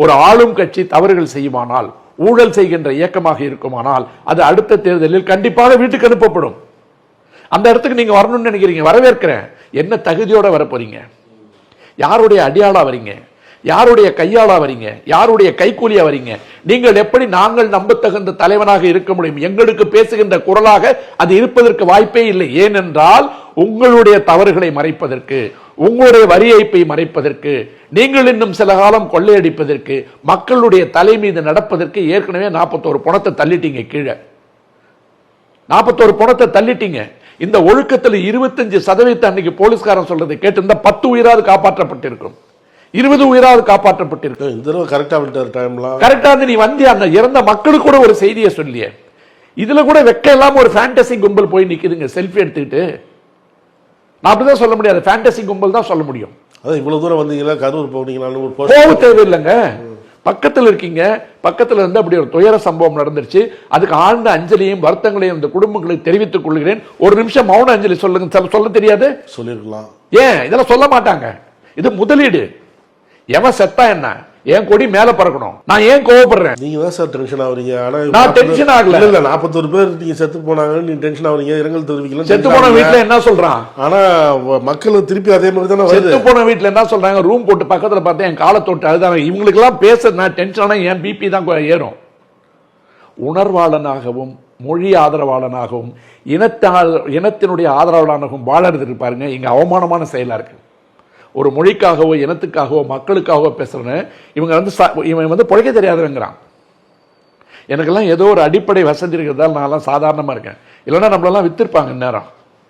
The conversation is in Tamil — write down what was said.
ஒரு ஆளும் கட்சி தவறுகள் செய்யுமானால், ஊழல் செய்கின்ற இயக்கமாக இருக்குமானால், அது அடுத்த தேர்தலில் கண்டிப்பாக வீட்டுக்கு அனுப்பப்படும். அந்த இடத்துக்கு நீங்க வரணும்னு நினைக்கிறீங்க, வரவேற்கிறேன். என்ன தகுதியோட வர போறீங்க? யாருடைய அடியாளா வரீங்க? யாருடைய கையாளா வரீங்க? யாருடைய கைக்கூலியா வரீங்க? நீங்கள் எப்படி நாங்கள் நம்பத்தகுந்த தலைவனாக இருக்க முடியும்? எங்களுக்கு பேசுகின்ற குரலாக அது இருப்பதற்கு வாய்ப்பே இல்லை. ஏனென்றால் உங்களுடைய தவறுகளை மறைப்பதற்கு, உங்களுடைய வரி ஏய்ப்பை மறைப்பதற்கு, நீங்கள் இன்னும் சில காலம் கொள்ளையடிப்பதற்கு, மக்களுடைய தலை மீது நடப்பதற்கு ஏற்கனவே 41 பணத்தை தள்ளிட்டீங்க. கீழே 41 பணத்தை தள்ளிட்டீங்க. இந்த ஒழுக்கத்தில் 25% அன்னைக்கு போலீஸ்காரன் சொல்றது கேட்டு 10 உயிராவது காப்பாற்றப்பட்டிருக்கும், 20 உயிராவது காப்பாற்றப்பட்டிருக்கு. கரெக்டா நீ வந்து அங்க இறந்த மக்களுக்கு கூட ஒரு செய்தியை சொல்லிய, இதுல கூட வெக்க இல்லாம ஒரு ஃபேண்டசி கும்பல் போய் நிக்குதுங்க செல்ஃபி எடுத்துக்கிட்டு. நான் அப்படிதான் சொல்ல முடியாது, ஃபேண்டசி கும்பல் தான் சொல்ல முடியும். அதான் இவ்வளவு தூரம் வந்தீங்களா, கரூர் போனீங்களான்னு ஒரு போக தேவையில்லைங்க. பக்கத்தில் இருக்கீங்க, பக்கத்தில் இருந்து அப்படி ஒரு துயர சம்பவம் நடந்துருச்சு. அதுக்கு ஆழ்ந்த அஞ்சலியும் வருத்தங்களையும் இந்த குடும்பங்களுக்கு தெரிவித்துக் கொள்கிறேன். ஒரு நிமிஷம் மௌன அஞ்சலி சொல்லுங்க. சொல்ல தெரியாது? சொல்லிருக்கலாம். ஏன் இதெல்லாம் சொல்ல மாட்டாங்க? இது முதலீடு. எவன் செத்தா என்ன, என் கொடி மேல பறக்கணும். நான் ஏன் கோவப்படுறேன்? நீங்க தான் சார் டென்ஷன் ஆவறீங்க. ஆனா நான் டென்ஷன் ஆகல. இல்ல 41 பேர் நீங்க செத்து போனாங்க, நீங்க டென்ஷன் ஆவறீங்க. இரங்கல் தெரிவிக்கலாம். செத்து போன வீட்ல என்ன சொல்றான்? ஆனா மக்கள் திருப்பி அதே மாதிரி தானே வருது. செத்து போன வீட்ல என்ன சொல்றாங்க? ரூம் போட்டு பக்கத்துல பார்த்தா என் காலை தொட்டு அதுதான். இவங்களுக்கு எல்லாம் பேச நான் டென்ஷன் ஆனா என் பிபி தான் ஏறும். உணர்வாளனாகவும் மொழி ஆதரவாளனாகவும் இனத்தினுடைய ஆதரவாளனாகவும் வாழறது பாருங்க, இங்க அவமானமான செயலா இருக்கு. ஒரு மொழிக்காகவோ இனத்துக்காகவோ மக்களுக்காகவோ பேசுறேன்னு இவன் வந்து பொழைக்க தெரியாதவங்கிறான். எனக்கெல்லாம் ஏதோ ஒரு அடிப்படை வசதி இருக்கிறதால நான் எல்லாம் சாதாரணமா இருக்கேன். இல்லைன்னா நம்மளெல்லாம் வித்திருப்பாங்க நேரம்.